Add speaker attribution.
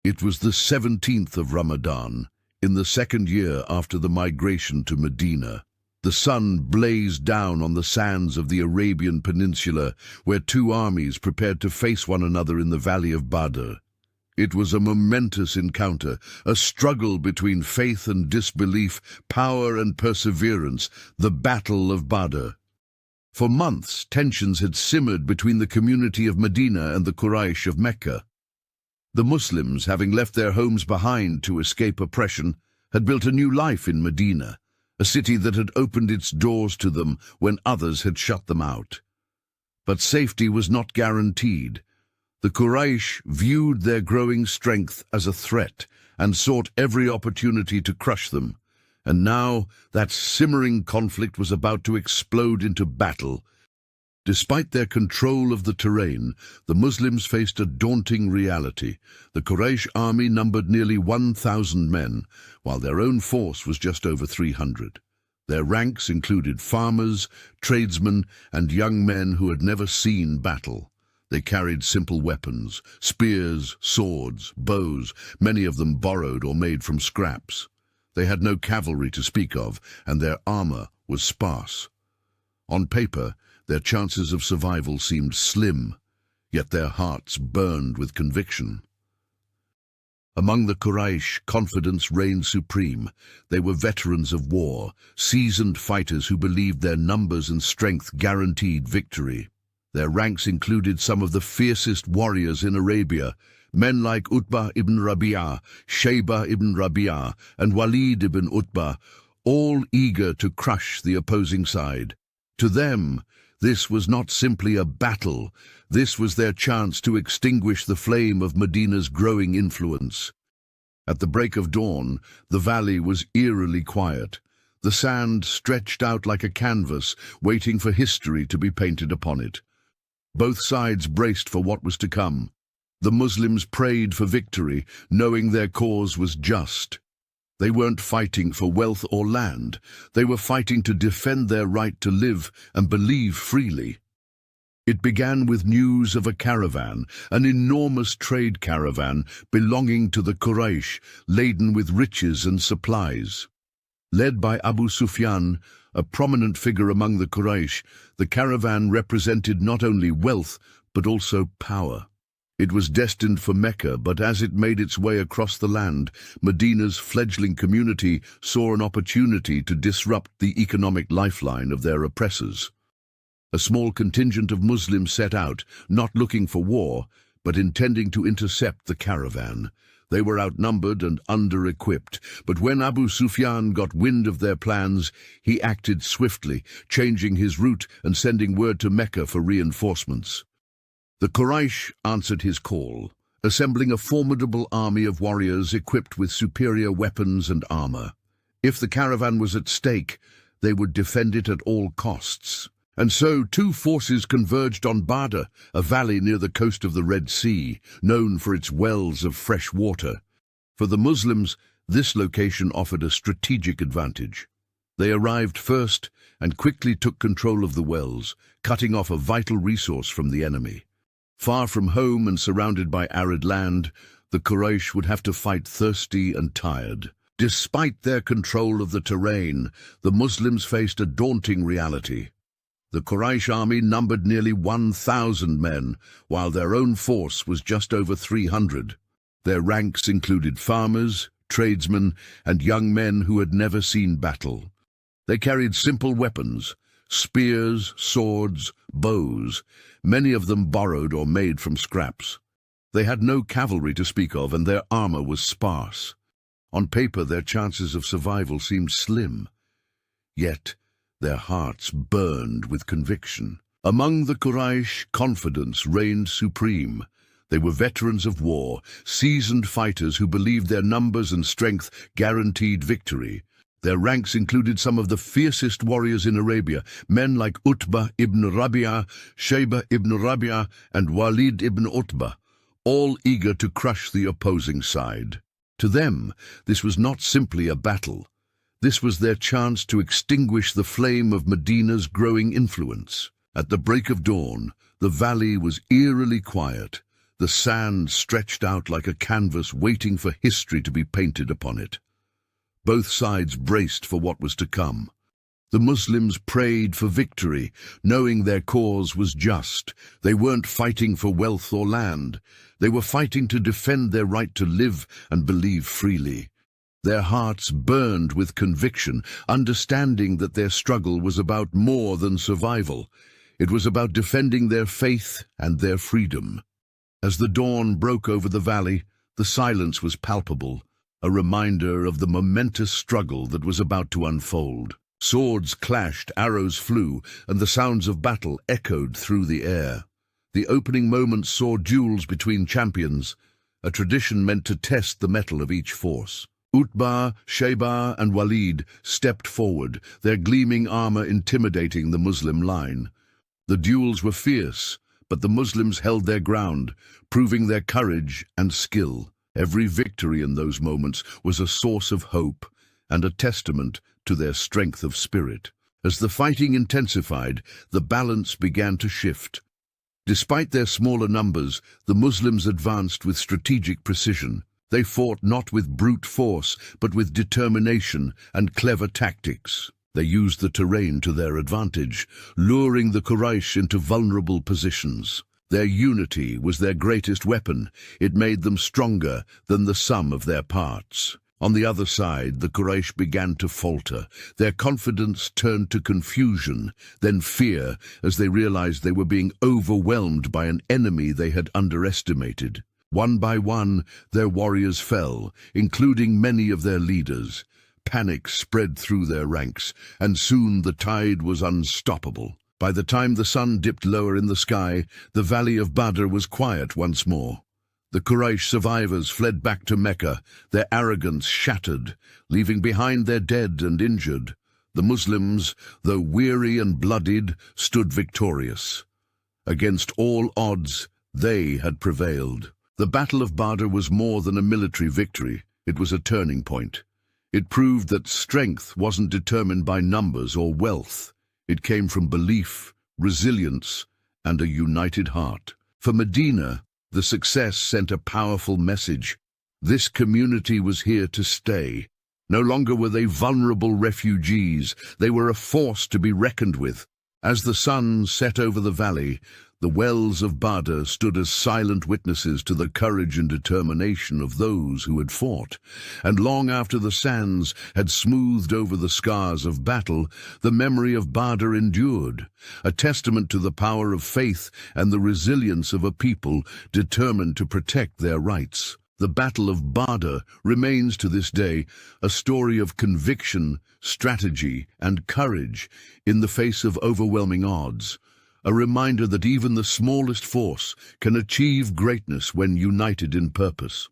Speaker 1: It was the 17th of Ramadan, in the second year after the migration to Medina. The sun blazed down on the sands of the Arabian Peninsula, where two armies prepared to face one another in the valley of Badr. It was a momentous encounter, a struggle between faith and disbelief, power and perseverance, the Battle of Badr. For months, tensions had simmered between the community of Medina and the Quraysh of Mecca. The Muslims, having left their homes behind to escape oppression, had built a new life in Medina, a city that had opened its doors to them when others had shut them out. But safety was not guaranteed. The Quraysh viewed their growing strength as a threat and sought every opportunity to crush them. And now that simmering conflict was about to explode into battle. Despite their control of the terrain, the Muslims faced a daunting reality. The Quraysh army numbered nearly 1,000 men, while their own force was just over 300. Their ranks included farmers, tradesmen, and young men who had never seen battle. They carried simple weapons, spears, swords, bows, many of them borrowed or made from scraps. They had no cavalry to speak of, and their armor was sparse. On paper, their chances of survival seemed slim, yet their hearts burned with conviction. Among the Quraysh, confidence reigned supreme. They were veterans of war, seasoned fighters who believed their numbers and strength guaranteed victory. Their ranks included some of the fiercest warriors in Arabia, men like Utbah ibn Rabi'ah, Shaybah ibn Rabi'ah, and Walid ibn Utbah, all eager to crush the opposing side. To them, this was not simply a battle. This was their chance to extinguish the flame of Medina's growing influence. At the break of dawn, the valley was eerily quiet. The sand stretched out like a canvas, waiting for history to be painted upon it. Both sides braced for what was to come. The Muslims prayed for victory, knowing their cause was just. They weren't fighting for wealth or land. They were fighting to defend their right to live and believe freely. It began with news of a caravan, an enormous trade caravan belonging to the Quraysh, laden with riches and supplies. Led by Abu Sufyan, a prominent figure among the Quraysh, the caravan represented not only wealth, but also power. It was destined for Mecca, but as it made its way across the land, Medina's fledgling community saw an opportunity to disrupt the economic lifeline of their oppressors. A small contingent of Muslims set out, not looking for war, but intending to intercept the caravan. They were outnumbered and under-equipped, but when Abu Sufyan got wind of their plans, he acted swiftly, changing his route and sending word to Mecca for reinforcements. The Quraysh answered his call, assembling a formidable army of warriors equipped with superior weapons and armor. If the caravan was at stake, they would defend it at all costs. And so two forces converged on Badr, a valley near the coast of the Red Sea, known for its wells of fresh water. For the Muslims, this location offered a strategic advantage. They arrived first and quickly took control of the wells, cutting off a vital resource from the enemy. Far from home and surrounded by arid land, the Quraysh would have to fight thirsty and tired. Despite their control of the terrain, the Muslims faced a daunting reality. The Quraysh army numbered nearly 1,000 men, while their own force was just over 300. Their ranks included farmers, tradesmen, and young men who had never seen battle. They carried simple weapons, spears, swords, bows, many of them borrowed or made from scraps. They had no cavalry to speak of, and their armor was sparse. On paper, their chances of survival seemed slim. Yet, their hearts burned with conviction. Among the Quraysh, confidence reigned supreme. They were veterans of war, seasoned fighters who believed their numbers and strength guaranteed victory. Their ranks included some of the fiercest warriors in Arabia, men like Utbah ibn Rabi'ah, Shaybah ibn Rabi'ah, and Walid ibn Utbah, all eager to crush the opposing side. To them, this was not simply a battle. This was their chance to extinguish the flame of Medina's growing influence. At the break of dawn, the valley was eerily quiet. The sand stretched out like a canvas waiting for history to be painted upon it. Both sides braced for what was to come. The Muslims prayed for victory, knowing their cause was just. They weren't fighting for wealth or land. They were fighting to defend their right to live and believe freely. Their hearts burned with conviction, understanding that their struggle was about more than survival. It was about defending their faith and their freedom. As the dawn broke over the valley, the silence was palpable, a reminder of the momentous struggle that was about to unfold. Swords clashed, arrows flew, and the sounds of battle echoed through the air. The opening moments saw duels between champions, a tradition meant to test the mettle of each force. Utbah, Shayba, and Walid stepped forward, their gleaming armor intimidating the Muslim line. The duels were fierce, but the Muslims held their ground, proving their courage and skill. Every victory in those moments was a source of hope and a testament to their strength of spirit. As the fighting intensified, the balance began to shift. Despite their smaller numbers, the Muslims advanced with strategic precision. They fought not with brute force, but with determination and clever tactics. They used the terrain to their advantage, luring the Quraysh into vulnerable positions. Their unity was their greatest weapon. It made them stronger than the sum of their parts. On the other side, the Quraysh began to falter. Their confidence turned to confusion, then fear, as they realized they were being overwhelmed by an enemy they had underestimated. One by one, their warriors fell, including many of their leaders. Panic spread through their ranks, and soon the tide was unstoppable. By the time the sun dipped lower in the sky, the valley of Badr was quiet once more. The Quraysh survivors fled back to Mecca, their arrogance shattered, leaving behind their dead and injured. The Muslims, though weary and bloodied, stood victorious. Against all odds, they had prevailed. The Battle of Badr was more than a military victory. It was a turning point. It proved that strength wasn't determined by numbers or wealth. It came from belief, resilience, and a united heart. For Medina, the success sent a powerful message. This community was here to stay. No longer were they vulnerable refugees. They were a force to be reckoned with. As the sun set over the valley, the wells of Badr stood as silent witnesses to the courage and determination of those who had fought. And long after the sands had smoothed over the scars of battle, the memory of Badr endured, a testament to the power of faith and the resilience of a people determined to protect their rights. The Battle of Badr remains to this day a story of conviction, strategy, and courage in the face of overwhelming odds. A reminder that even the smallest force can achieve greatness when united in purpose.